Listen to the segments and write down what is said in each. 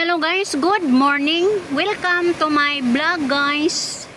Hello guys, good morning. Welcome to my vlog guys.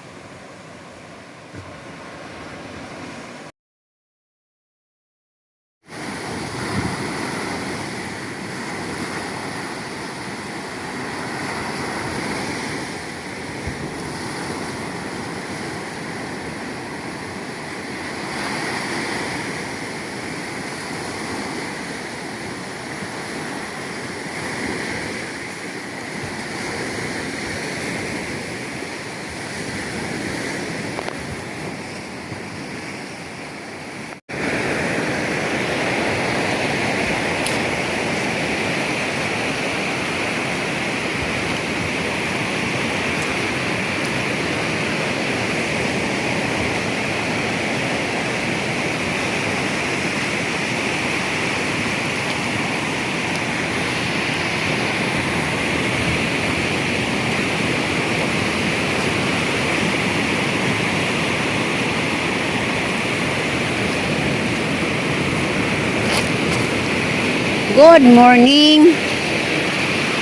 Good morning.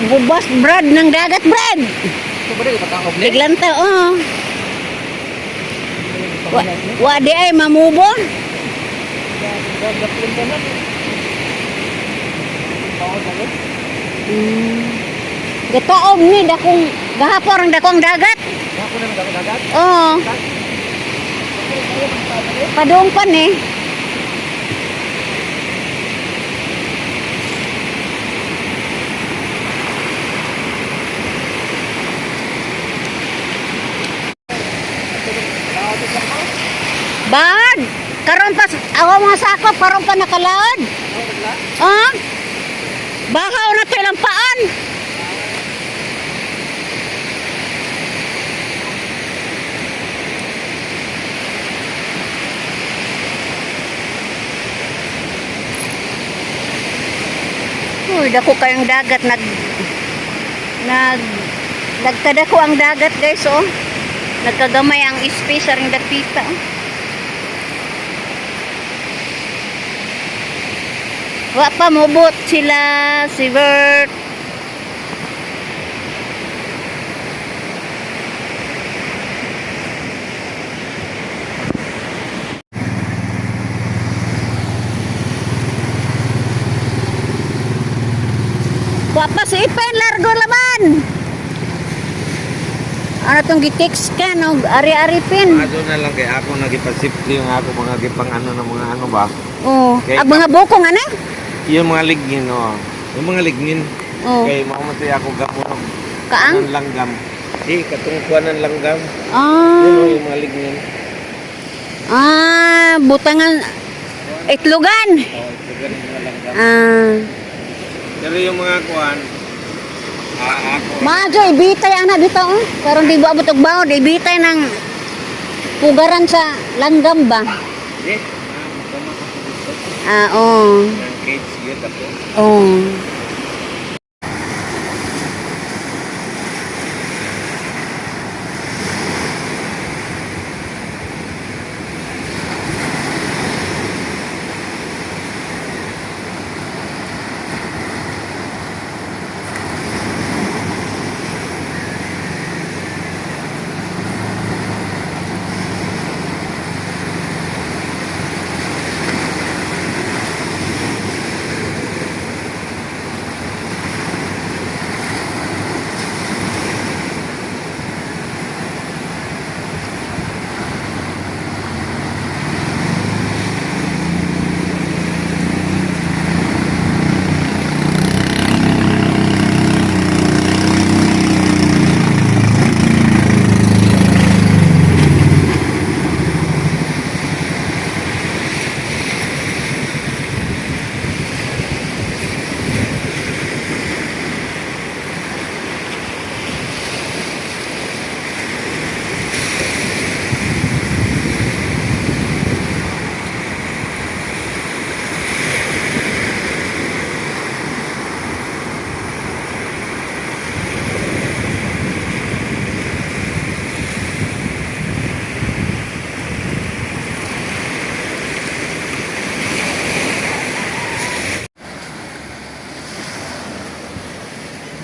Bubas Brad ng dagat Brad. Biglanta oh. Wadi ay mamubon. Gataom ni dakong gahapon ang dakong dagat. Oh. Padungpan eh. Bad, karon pa awa mga sakop karon pa nakalaod. Ah? Bahaw na to ilang paan. Uy, dako kayong dagat nagkadako ang dagat guys oh. Nagkagamay ang space sa ring dapita oh. Wa pa mobot sila si Bert. Wa pa si Ipen largo laman. Ano tong gitext ka no ari-ari pin. Ano na lang kay ako nagipasipli yung ako mga gipang ano na mga ano ba. Oh, okay. Ang mga bukong ano? Yung mga lignin, oh. Yung mga lignin. Oh. Kaya mamatay ako gamon. Kaang? Ng langgam. Katungkuan ng langgam. Ah. Yun, yung mga lignin. Ah, butangan itlogan. Oh, itugan yung mga langgam. Ah. Pero yung mga kuan, ako. Majo, ibitay ana dito oh. Karon di ba abot og bawod, ibitay ng pugaran sa langgam ba? Hindi. Ah, oh. Yung cage yun ako. Oh.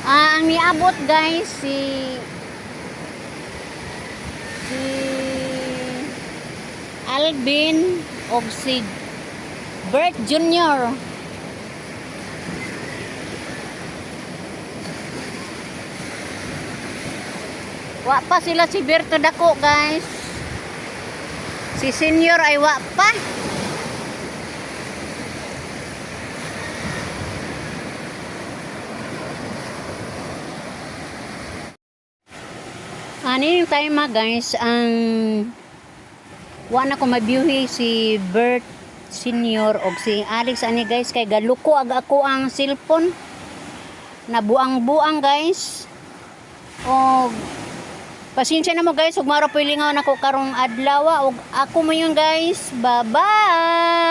Ang niabot guys si Alvin o si Bert Jr. Wa pa sila si Berto dako guys. Si senior ay wa pa. Ani yung time guys, ang wa na ko mabiuhi si Bert Senior o si Alex ani guys kay galuko ako ang cellphone. Nabuang-buang guys. O pasensya na mo guys, ug maro pilingaw nako karong adlaw ug ako mo yun guys. Bye-bye.